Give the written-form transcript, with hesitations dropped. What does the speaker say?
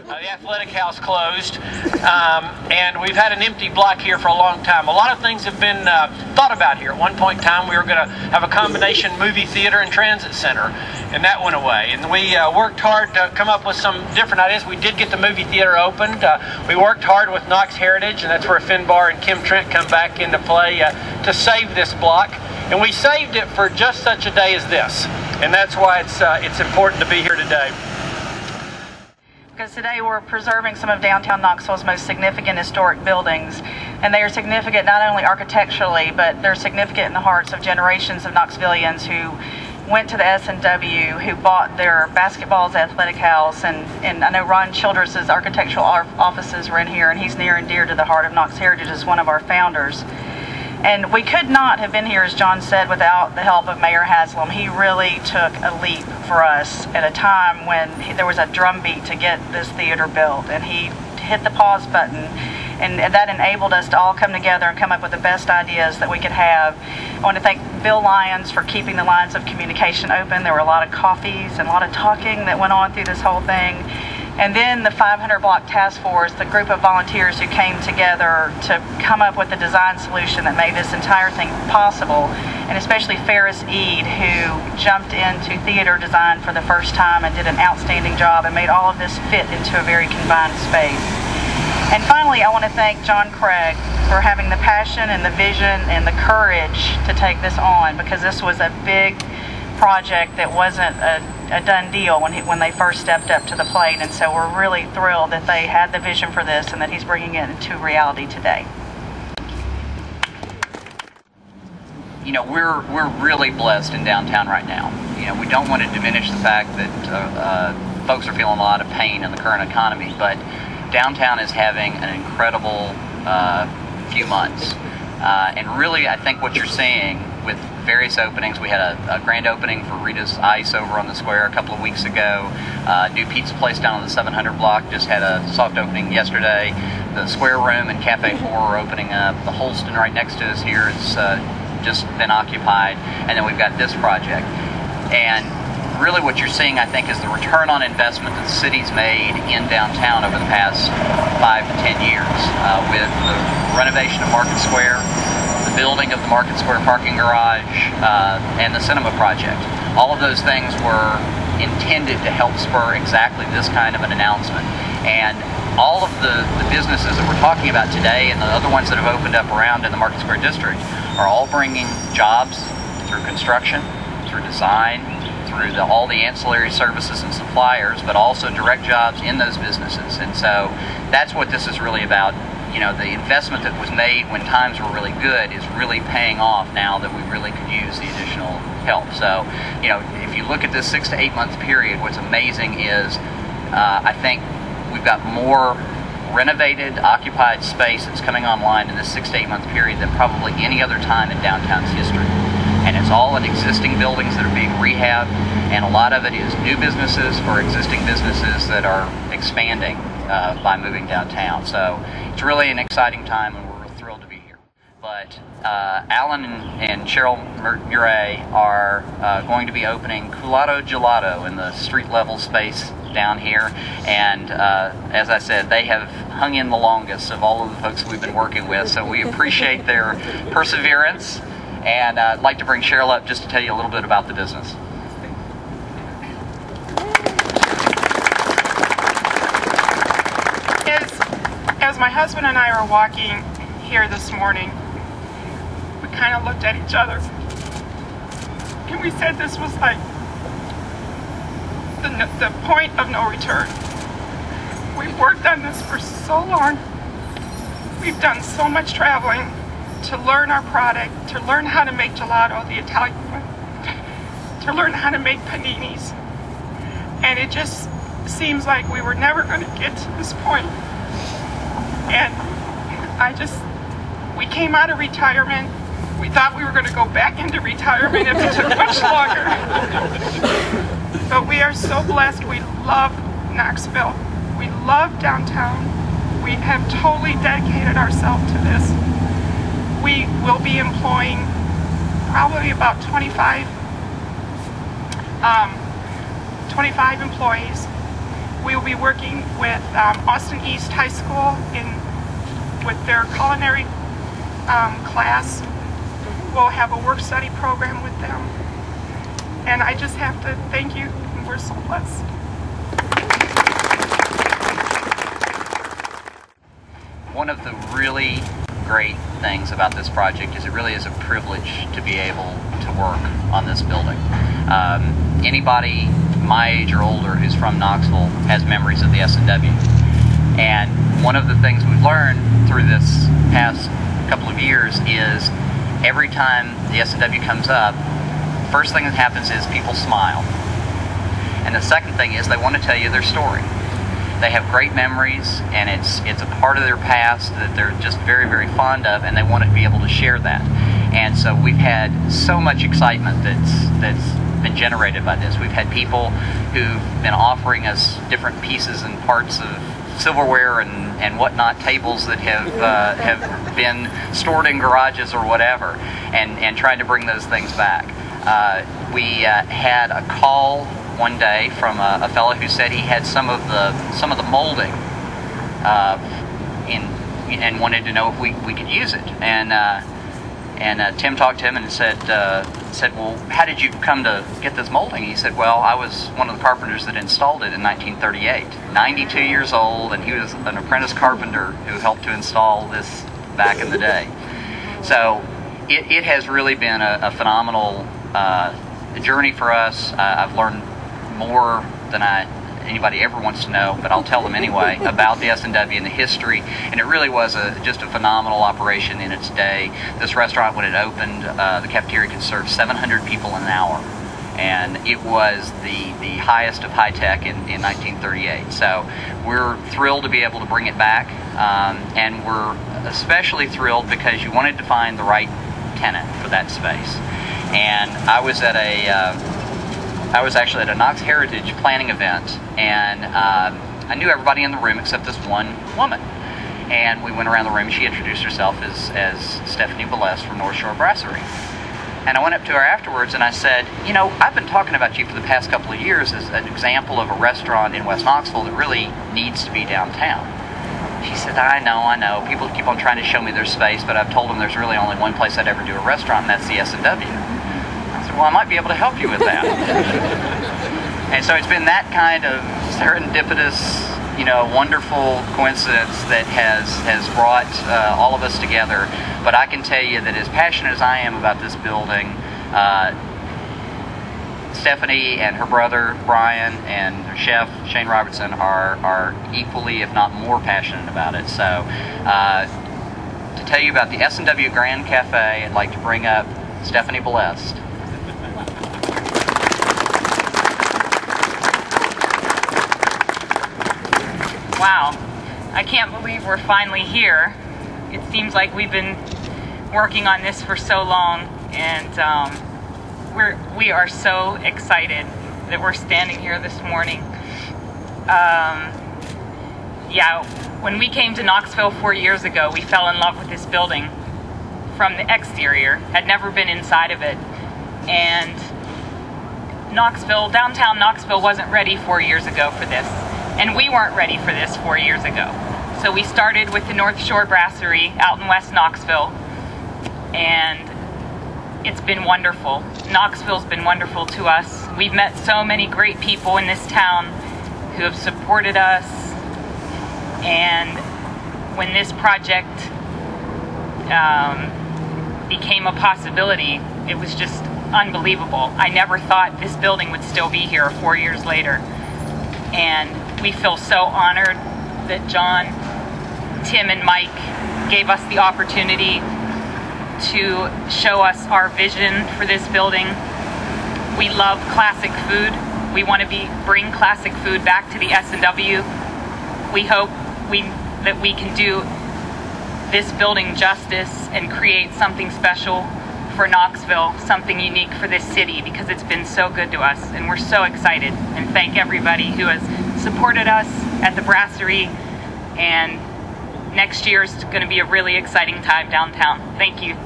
The athletic house closed, and we've had an empty block here for a long time. A lot of things have been thought about here. At one point in time, we were going to have a combination movie theater and transit center, and that went away. And we worked hard to come up with some different ideas. We did get the movie theater opened. We worked hard with Knox Heritage, and that's where Finbar and Kim Trent come back into play to save this block. And we saved it for just such a day as this, and that's why it's important to be here today. Because today we're preserving some of downtown Knoxville's most significant historic buildings, and they are significant not only architecturally, but they're significant in the hearts of generations of Knoxvillians who went to the S&W, who bought their basketballs athletic house, and I know Ron Childress' architectural offices were in here, and he's near and dear to the heart of Knox Heritage as one of our founders. And we could not have been here, as John said, without the help of Mayor Haslam. He really took a leap for us at a time when there was a drumbeat to get this theater built, and he hit the pause button, and that enabled us to all come together and come up with the best ideas that we could have. I want to thank Bill Lyons for keeping the lines of communication open. There were a lot of coffees and a lot of talking that went on through this whole thing. And then the 500 Block Task Force, the group of volunteers who came together to come up with a design solution that made this entire thing possible, and especially Ferris Eade, who jumped into theater design for the first time and did an outstanding job and made all of this fit into a very confined space. And finally, I want to thank John Craig for having the passion and the vision and the courage to take this on, because this was a big project that wasn't a done deal when they first stepped up to the plate, and so we're really thrilled that they had the vision for this and that he's bringing it into reality today. You know, we're really blessed in downtown right now. You know, we don't want to diminish the fact that folks are feeling a lot of pain in the current economy, but downtown is having an incredible few months. And really, I think what you're seeing with various openings, we had a grand opening for Rita's Ice over on the square a couple of weeks ago. New pizza place down on the 700 block just had a soft opening yesterday. The Square Room and Cafe 4 are opening up. The Holston right next to us here has just been occupied. And then we've got this project. And really what you're seeing, I think, is the return on investment that the city's made in downtown over the past 5 to 10 years with the renovation of Market Square, the building of the Market Square parking garage, and the cinema project. All of those things were intended to help spur exactly this kind of an announcement. And all of the businesses that we're talking about today and the other ones that have opened up around in the Market Square district are all bringing jobs through construction, through design, through all the ancillary services and suppliers, but also direct jobs in those businesses. And so that's what this is really about. You know, the investment that was made when times were really good is really paying off now that we really could use the additional help. So, you know, if you look at this 6 to 8 month period, what's amazing is I think we've got more renovated, occupied space that's coming online in this 6 to 8 month period than probably any other time in downtown's history. And it's all in existing buildings that are being rehabbed, and a lot of it is new businesses or existing businesses that are expanding by moving downtown. So it's really an exciting time, and we're thrilled to be here. But Alan and Cheryl Murray are going to be opening Culotta Gelato in the street level space down here, and as I said, they have hung in the longest of all of the folks we've been working with, so we appreciate their perseverance. And I'd like to bring Cheryl up just to tell you a little bit about the business. As my husband and I were walking here this morning, we kind of looked at each other and we said this was like the point of no return. We've worked on this for so long. We've done so much traveling to learn our product, to learn how to make gelato, the Italian one, to learn how to make paninis. And it just seems like we were never going to get to this point. And we came out of retirement. We thought we were going to go back into retirement if it took much longer. But we are so blessed. We love Knoxville. We love downtown. We have totally dedicated ourselves to this. We will be employing probably about 25 employees. We will be working with Austin East High School with their culinary class. We'll have a work-study program with them. And I just have to thank you. We're so blessed. One of the really great things about this project is it really is a privilege to be able to work on this building. Anybody my age or older who's from Knoxville has memories of the S&W. And one of the things we've learned through this past couple of years is every time the S&W comes up, first thing that happens is people smile. And the second thing is they want to tell you their story. They have great memories, and it's a part of their past that they're just very, very fond of, and they want to be able to share that. And so we've had so much excitement that's been generated by this. We've had people who've been offering us different pieces and parts of silverware and whatnot, tables that have been stored in garages or whatever, and trying to bring those things back. We had a call one day from a fellow who said he had some of the molding and wanted to know if we could use it. And Tim talked to him and said, well, how did you come to get this molding? He said, well, I was one of the carpenters that installed it in 1938. 92 years old, and he was an apprentice carpenter who helped to install this back in the day. So it has really been a phenomenal journey for us. I've learned more than anybody ever wants to know, but I'll tell them anyway about the S&W and the history. And it really was just a phenomenal operation in its day. This restaurant, when it opened, the cafeteria could serve 700 people an hour, and it was the highest of high tech in 1938. So we're thrilled to be able to bring it back, and we're especially thrilled because you wanted to find the right tenant for that space. And I was actually at a Knox Heritage planning event, and I knew everybody in the room except this one woman. And we went around the room, and she introduced herself as Stephanie Beless from North Shore Brasserie. And I went up to her afterwards and I said, you know, I've been talking about you for the past couple of years as an example of a restaurant in West Knoxville that really needs to be downtown. She said, I know. People keep on trying to show me their space, but I've told them there's really only one place I'd ever do a restaurant, and that's the S&W. Well, I might be able to help you with that. And so it's been that kind of serendipitous, wonderful coincidence that has brought all of us together. But I can tell you that as passionate as I am about this building, Stephanie and her brother Brian and her chef Shane Robertson are equally, if not more, passionate about it. So to tell you about the S&W Grand Cafe, I'd like to bring up Stephanie Beless. Wow, I can't believe we're finally here. It seems like we've been working on this for so long, and we are so excited that we're standing here this morning. Yeah, when we came to Knoxville 4 years ago, we fell in love with this building from the exterior, had never been inside of it, and downtown Knoxville wasn't ready 4 years ago for this. And we weren't ready for this 4 years ago. So we started with the North Shore Brasserie out in West Knoxville, and it's been wonderful. Knoxville's been wonderful to us. We've met so many great people in this town who have supported us, and when this project became a possibility, it was just unbelievable. I never thought this building would still be here 4 years later. And we feel so honored that John, Tim, and Mike gave us the opportunity to show us our vision for this building. We love classic food. We want to bring classic food back to the S&W. We hope that we can do this building justice and create something special for Knoxville, something unique for this city, because it's been so good to us, and we're so excited, and thank everybody who has supported us at the Brasserie, and next year is going to be a really exciting time downtown. Thank you.